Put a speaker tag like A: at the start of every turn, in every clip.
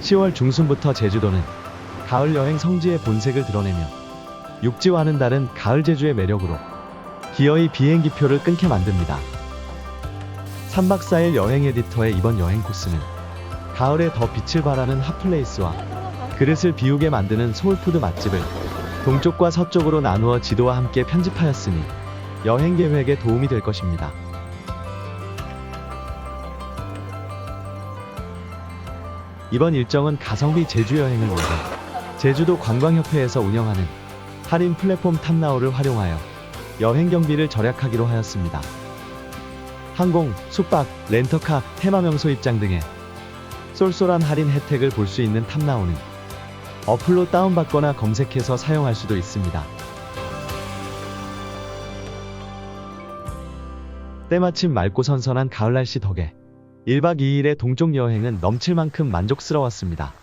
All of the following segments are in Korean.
A: 10월 중순부터 제주도는 가을 여행 성지의 본색을 드러내며 육지와는 다른 가을 제주의 매력으로 기어이 비행기표를 끊게 만듭니다. 3박 4일 여행 에디터의 이번 여행 코스는 가을에 더 빛을 발하는 핫플레이스와 그릇을 비우게 만드는 소울푸드 맛집을 동쪽과 서쪽으로 나누어 지도와 함께 편집하였으니 여행 계획에 도움이 될 것입니다. 이번 일정은 가성비 제주 여행을 위해 제주도 관광협회에서 운영하는 할인 플랫폼 탑나우를 활용하여 여행 경비를 절약하기로 하였습니다. 항공, 숙박, 렌터카, 테마 명소 입장 등의 쏠쏠한 할인 혜택을 볼 수 있는 탑나우는 어플로 다운받거나 검색해서 사용할 수도 있습니다. 때마침 맑고 선선한 가을 날씨 덕에 1박 2일의 동쪽 여행은 넘칠 만큼 만족스러웠습니다.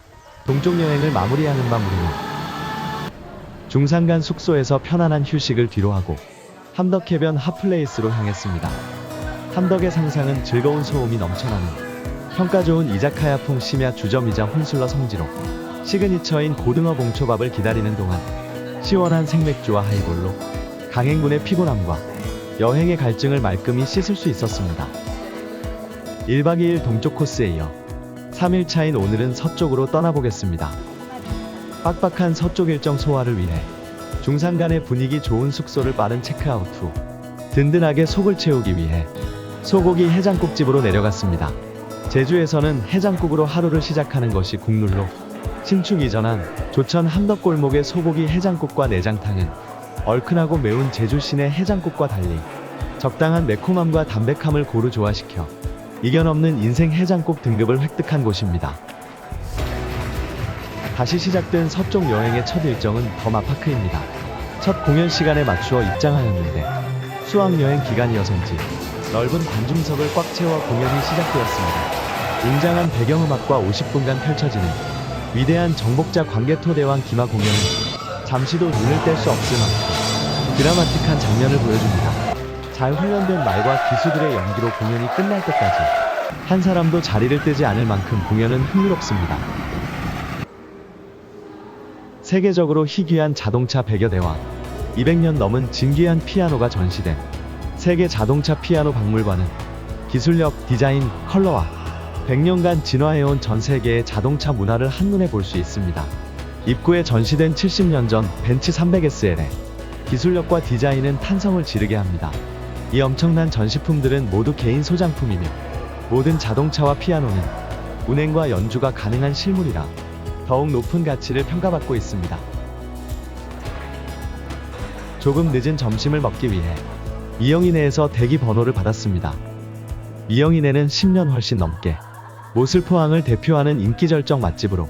A: 동쪽 여행을 마무리하는 밤 우리는 중산간 숙소에서 편안한 휴식을 뒤로하고 함덕해변 핫플레이스로 향했습니다. 함덕의 상상은 즐거운 소음이 넘쳐나는 평가 좋은 이자카야풍 심야 주점이자 혼술러 성지로 시그니처인 고등어 봉초밥을 기다리는 동안 시원한 생맥주와 하이볼로 강행군의 피곤함과 여행의 갈증을 말끔히 씻을 수 있었습니다. 1박 2일 동쪽 코스에 이어 3일 차인 오늘은 서쪽으로 떠나보겠습니다. 빡빡한 서쪽 일정 소화를 위해 중산간의 분위기 좋은 숙소를 빠른 체크아웃 후 든든하게 속을 채우기 위해 소고기 해장국집으로 내려갔습니다. 제주에서는 해장국으로 하루를 시작하는 것이 국룰로 신축 이전한 조천 함덕골목의 소고기 해장국과 내장탕은 얼큰하고 매운 제주 시내 해장국과 달리 적당한 매콤함과 담백함을 고루 조화시켜 이견없는 인생 해장국 등급을 획득한 곳입니다. 다시 시작된 서쪽 여행의 첫 일정은 더마파크입니다. 첫 공연 시간에 맞추어 입장하였는데 수학여행 기간이어서인지 넓은 관중석을 꽉 채워 공연이 시작되었습니다. 웅장한 배경음악과 50분간 펼쳐지는 위대한 정복자 광개토대왕 기마 공연은 잠시도 눈을 뗄 수 없을 만큼 드라마틱한 장면을 보여줍니다. 잘 훈련된 말과 기수들의 연기로 공연이 끝날 때까지 한 사람도 자리를 뜨지 않을 만큼 공연은 흥미롭습니다. 세계적으로 희귀한 자동차 100여 대와 200년 넘은 진귀한 피아노가 전시된 세계 자동차 피아노 박물관은 기술력, 디자인, 컬러와 100년간 진화해온 전 세계의 자동차 문화를 한눈에 볼 수 있습니다. 입구에 전시된 70년 전 벤츠 300SL의 기술력과 디자인은 탄성을 지르게 합니다. 이 엄청난 전시품들은 모두 개인 소장품이며 모든 자동차와 피아노는 운행과 연주가 가능한 실물이라 더욱 높은 가치를 평가받고 있습니다. 조금 늦은 점심을 먹기 위해 미영이네에서 대기 번호를 받았습니다. 미영이네는 10년 훨씬 넘게 모슬포항을 대표하는 인기 절정 맛집으로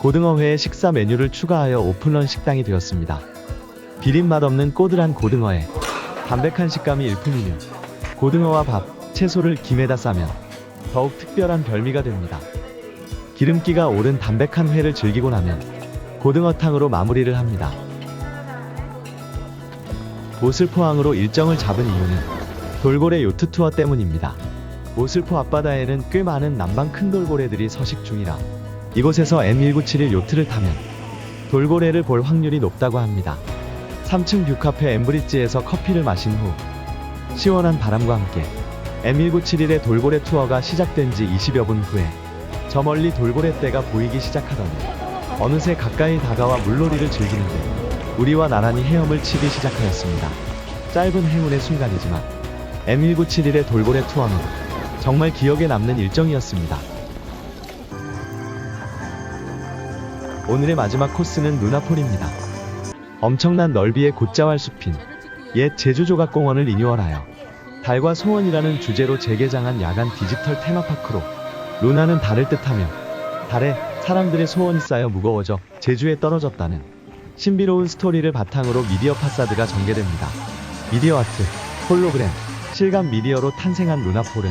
A: 고등어회에 식사 메뉴를 추가하여 오픈런 식당이 되었습니다. 비린 맛없는 꼬들한 고등어에 담백한 식감이 일품이며 고등어와 밥, 채소를 김에다 싸면 더욱 특별한 별미가 됩니다. 기름기가 오른 담백한 회를 즐기고 나면 고등어탕으로 마무리를 합니다. 모슬포항으로 일정을 잡은 이유는 돌고래 요트 투어 때문입니다. 모슬포 앞바다에는 꽤 많은 남방 큰 돌고래들이 서식 중이라 이곳에서 M1971 요트를 타면 돌고래를 볼 확률이 높다고 합니다. 3층 뷰카페 엠브리지에서 커피를 마신 후 시원한 바람과 함께 M1971의 돌고래 투어가 시작된 지 20여 분 후에 저 멀리 돌고래 떼가 보이기 시작하더니 어느새 가까이 다가와 물놀이를 즐기는데 우리와 나란히 헤엄을 치기 시작하였습니다. 짧은 행운의 순간이지만 M1971의 돌고래 투어는 정말 기억에 남는 일정이었습니다. 오늘의 마지막 코스는 루나폴입니다. 엄청난 넓이의 곧자왈 숲인 옛 제주조각공원을 리뉴얼하여 달과 소원이라는 주제로 재개장한 야간 디지털 테마파크로 루나는 달을 뜻하며 달에 사람들의 소원이 쌓여 무거워져 제주에 떨어졌다는 신비로운 스토리를 바탕으로 미디어 파사드가 전개됩니다. 미디어 아트, 홀로그램, 실감 미디어로 탄생한 루나폴은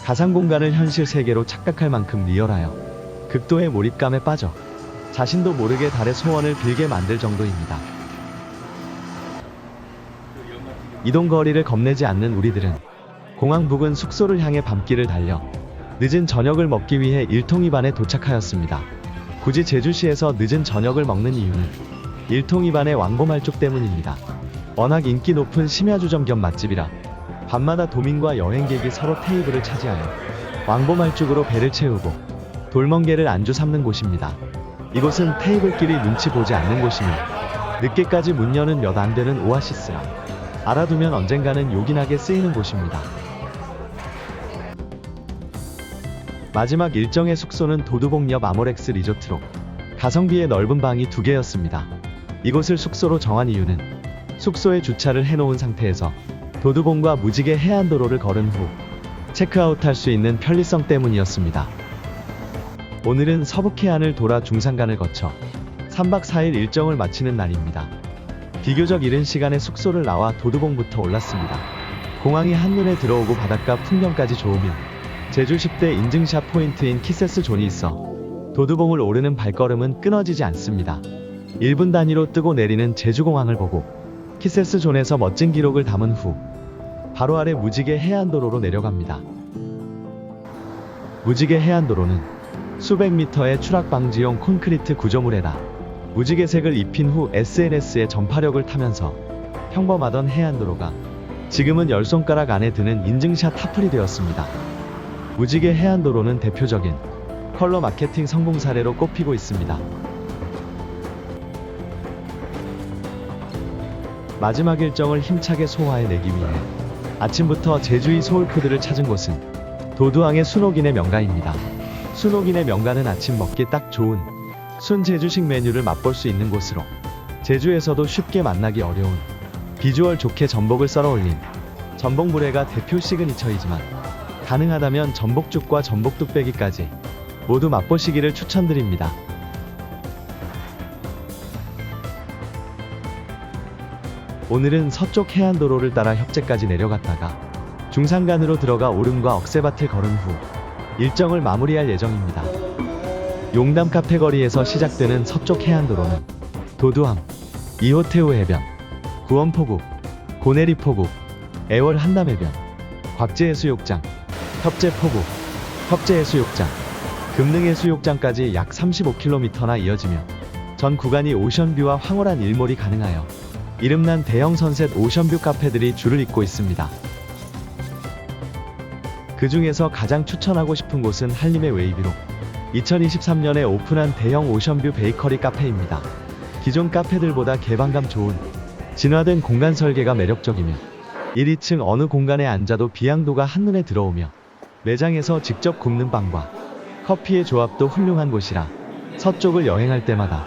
A: 가상공간을 현실 세계로 착각할 만큼 리얼하여 극도의 몰입감에 빠져 자신도 모르게 달의 소원을 빌게 만들 정도입니다. 이동 거리를 겁내지 않는 우리들은 공항 부근 숙소를 향해 밤길을 달려 늦은 저녁을 먹기 위해 일통이반에 도착하였습니다. 굳이 제주시에서 늦은 저녁을 먹는 이유는 일통이반의 왕보말죽 때문입니다. 워낙 인기 높은 심야주점 겸 맛집이라 밤마다 도민과 여행객이 서로 테이블을 차지하여 왕보말죽으로 배를 채우고 돌멍게를 안주 삼는 곳입니다. 이곳은 테이블끼리 눈치 보지 않는 곳이며 늦게까지 문 여는 몇 안 되는 오아시스라 알아두면 언젠가는 요긴하게 쓰이는 곳입니다. 마지막 일정의 숙소는 도두봉 옆 아모렉스 리조트로 가성비의 넓은 방이 2개였습니다. 이곳을 숙소로 정한 이유는 숙소에 주차를 해놓은 상태에서 도두봉과 무지개 해안도로를 걸은 후 체크아웃할 수 있는 편리성 때문이었습니다. 오늘은 서북해안을 돌아 중산간을 거쳐 3박 4일 일정을 마치는 날입니다. 비교적 이른 시간에 숙소를 나와 도두봉부터 올랐습니다. 공항이 한눈에 들어오고 바닷가 풍경까지 좋으며 제주 10대 인증샷 포인트인 키세스 존이 있어 도두봉을 오르는 발걸음은 끊어지지 않습니다. 1분 단위로 뜨고 내리는 제주공항을 보고 키세스 존에서 멋진 기록을 담은 후 바로 아래 무지개 해안도로로 내려갑니다. 무지개 해안도로는 수백 미터의 추락 방지용 콘크리트 구조물에다 무지개색을 입힌 후 SNS에 전파력을 타면서 평범하던 해안도로가 지금은 10손가락 안에 드는 인증샷 탑플이 되었습니다. 무지개 해안도로는 대표적인 컬러 마케팅 성공 사례로 꼽히고 있습니다. 마지막 일정을 힘차게 소화해내기 위해 아침부터 제주의 소울푸드를 찾은 곳은 도두항의 순옥인의 명가입니다. 순옥인의 명가는 아침 먹기 딱 좋은 순 제주식 메뉴를 맛볼 수 있는 곳으로 제주에서도 쉽게 만나기 어려운 비주얼 좋게 전복을 썰어 올린 전복물회가 대표 시그니처이지만 가능하다면 전복죽과 전복 뚝배기까지 모두 맛보시기를 추천드립니다. 오늘은 서쪽 해안도로를 따라 협재까지 내려갔다가 중산간으로 들어가 오름과 억새밭을 걸은 후 일정을 마무리할 예정입니다. 용담 카페 거리에서 시작되는 서쪽 해안도로는 도두항, 이호태우 해변, 구원포구, 고내리포구, 애월 한담해변, 곽제해수욕장, 협재포구, 협재해수욕장, 금능해수욕장까지 약 35km나 이어지며 전 구간이 오션뷰와 황홀한 일몰이 가능하여 이름난 대형 선셋 오션뷰 카페들이 줄을 잇고 있습니다. 그 중에서 가장 추천하고 싶은 곳은 한림의 웨이비로 2023년에 오픈한 대형 오션뷰 베이커리 카페입니다. 기존 카페들보다 개방감 좋은 진화된 공간 설계가 매력적이며 1, 2층 어느 공간에 앉아도 비양도가 한눈에 들어오며 매장에서 직접 굽는 빵과 커피의 조합도 훌륭한 곳이라 서쪽을 여행할 때마다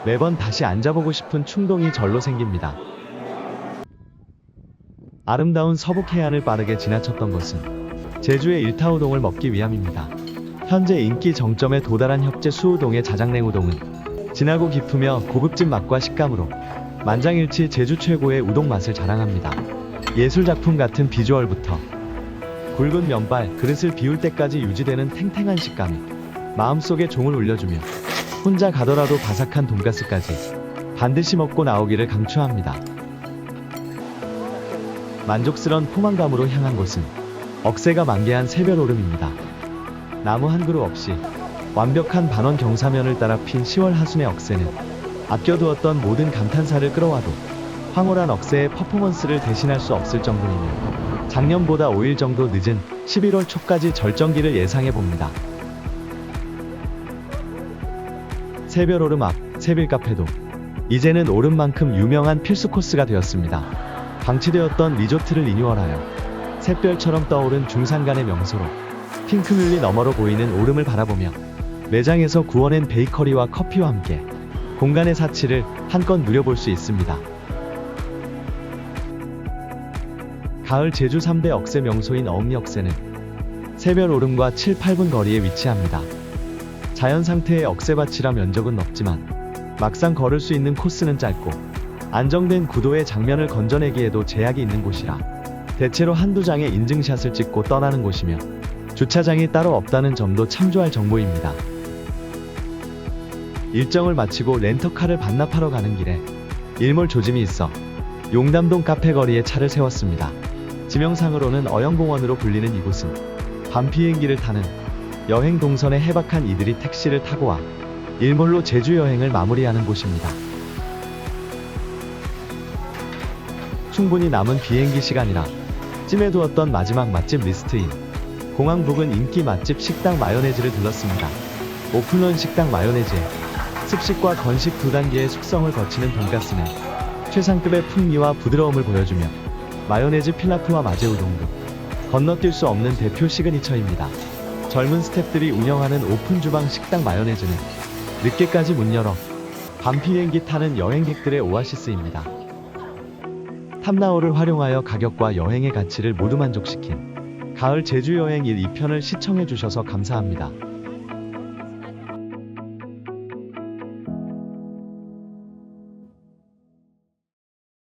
A: 매번 다시 앉아보고 싶은 충동이 절로 생깁니다. 아름다운 서북 해안을 빠르게 지나쳤던 것은 제주의 일타우동을 먹기 위함입니다. 현재 인기 정점에 도달한 협재 수우동의 자장냉우동은 진하고 깊으며 고급진 맛과 식감으로 만장일치 제주 최고의 우동 맛을 자랑합니다. 예술작품 같은 비주얼부터 굵은 면발, 그릇을 비울 때까지 유지되는 탱탱한 식감이 마음속에 종을 울려주며 혼자 가더라도 바삭한 돈가스까지 반드시 먹고 나오기를 강추합니다. 만족스런 포만감으로 향한 곳은 억새가 만개한 새별오름입니다. 나무 한 그루 없이 완벽한 반원 경사면을 따라 핀 10월 하순의 억새는 아껴두었던 모든 감탄사를 끌어와도 황홀한 억새의 퍼포먼스를 대신할 수 없을 정도이며 작년보다 5일 정도 늦은 11월 초까지 절정기를 예상해봅니다. 새별오름 앞 새빌카페도 이제는 오름만큼 유명한 필수 코스가 되었습니다. 방치되었던 리조트를 리뉴얼하여 샛별처럼 떠오른 중산간의 명소로 핑크뮬리 너머로 보이는 오름을 바라보며 매장에서 구워낸 베이커리와 커피와 함께 공간의 사치를 한껏 누려볼 수 있습니다. 가을 제주 3대 억새 명소인 어음역새는 새별오름과 7, 8분 거리에 위치합니다. 자연 상태의 억새밭이라 면적은 넓지만 막상 걸을 수 있는 코스는 짧고 안정된 구도의 장면을 건져내기에도 제약이 있는 곳이라 대체로 한두 장의 인증샷을 찍고 떠나는 곳이며 주차장이 따로 없다는 점도 참조할 정보입니다. 일정을 마치고 렌터카를 반납하러 가는 길에 일몰 조짐이 있어 용담동 카페 거리에 차를 세웠습니다. 지명상으로는 어영공원으로 불리는 이곳은 밤 비행기를 타는 여행 동선에 해박한 이들이 택시를 타고 와 일몰로 제주 여행을 마무리하는 곳입니다. 충분히 남은 비행기 시간이라 찜해두었던 마지막 맛집 리스트인 공항 부근 인기 맛집 식당 마요네즈를 들렀습니다. 오픈런 식당 마요네즈에 습식과 건식 두 단계의 숙성을 거치는 돈가스는 최상급의 풍미와 부드러움을 보여주며 마요네즈 필라프와 마제우동 등 건너뛸 수 없는 대표 시그니처입니다. 젊은 스태프들이 운영하는 오픈 주방 식당 마요네즈는 늦게까지 문 열어 밤 비행기 타는 여행객들의 오아시스입니다. 탐나오를 활용하여 가격과 여행의 가치를 모두 만족시킨 가을 제주 여행 1, 2편을 시청해주셔서 감사합니다.